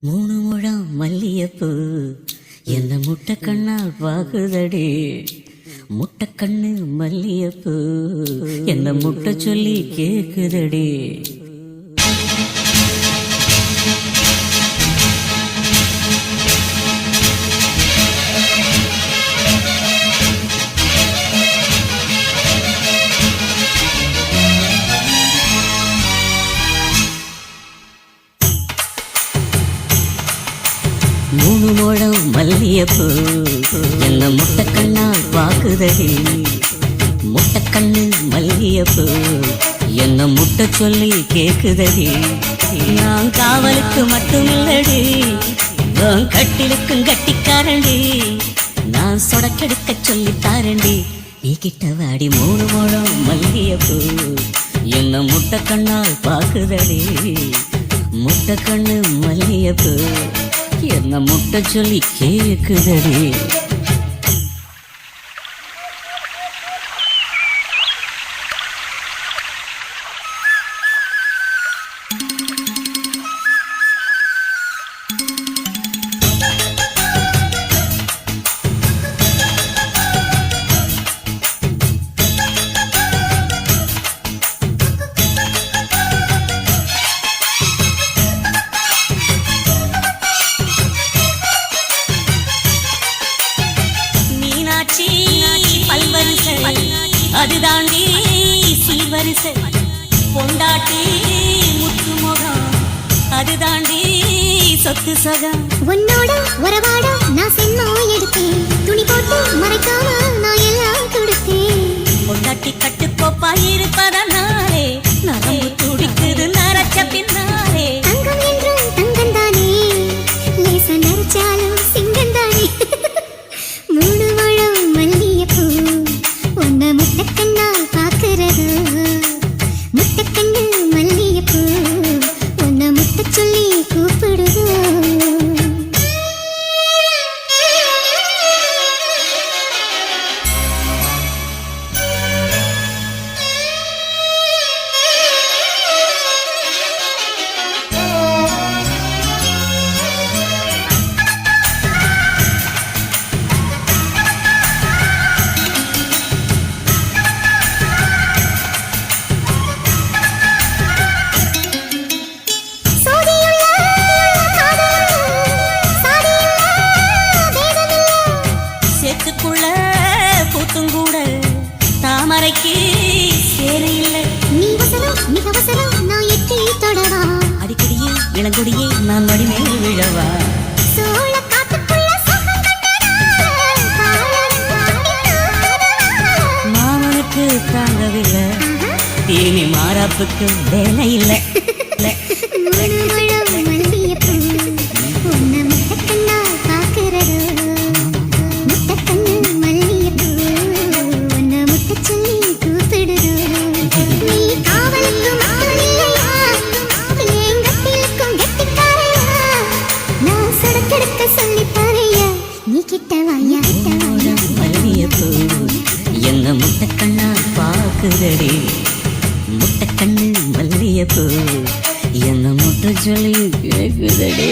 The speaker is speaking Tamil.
மூணு முழம் மல்லியப்பூ என்ன முட்டை கண்ணால் பாக்குதடி. முட்டை கண்ணு மல்லியப்பூ என்ன முட்டை சொல்லி கேக்குதடி. மூணு முழம் மல்லியப்பூ என்ன முட்டை கண்ணால் பாக்குதடி. முட்டை கண்ணு மல்லியப்பூ என்ன முட்டை சொல்லி கேக்குதடி. நான் காவலுக்கு மட்டுமில்லடி, கட்டிலுக்கும் கட்டிக்காரண்டி. நான் சொடக்கெடுக்க சொல்லி தாரண்டி. நீ கிட்ட வாடி. மூணு முழம் மல்லியப்பூ என்ன முட்டை கண்ணால் பாக்குதடி. முட்டை கண்ணு மல்லியப்பூ என்ன முட்டை சொல்லி கேக்குதடி. அது தாண்டி சீர்வரிசை பொண்டாட்டி முத்து முகம். அது தாண்டி சொத்து சகம். உன்னோட உறவாட நான் சென்மா எடுத்தேன். துணி போட்டு மறைக்காம நான் எல்லாம் கொடுத்தேன். பொண்டாட்டி கட்டுக்கோப்பா இருப்பதனாலே நரம்பு துடிக்குது நரச்ச பின்னாலே. தங்கம் என்றும் தங்கம் தானே, லேச நரைச்சாலும் சிங்கம் தானே. மூணு முழம் மல்லியப்பூ உன்னை முட்டை கண்ணால் பாக்குறது. முட்டை கண்ணு மல்லியப்பூ உன்னை முட்டை சொல்லி கூப்பிடுது. தாமரைக்கு சேரையில்லை. நீ வசனம் மிக வசனம் நான் எட்டி தொடவா. அடிக்கடியே இளங்கொடியே நான் மடிமேல் விழவா. சோழ காட்டுக்குள்ள சுகம் மாமனுக்கு தாங்கவில்லை, இனி மாறாப்புக்கு வேலை இல்லை. மல்லியப்பூ என்ன முட்டை கண்ணா பாக்குதடி. முட்டை கண்ணு மல்லியப்பூ என்ன முட்டை சொல்லி கேக்குதடி.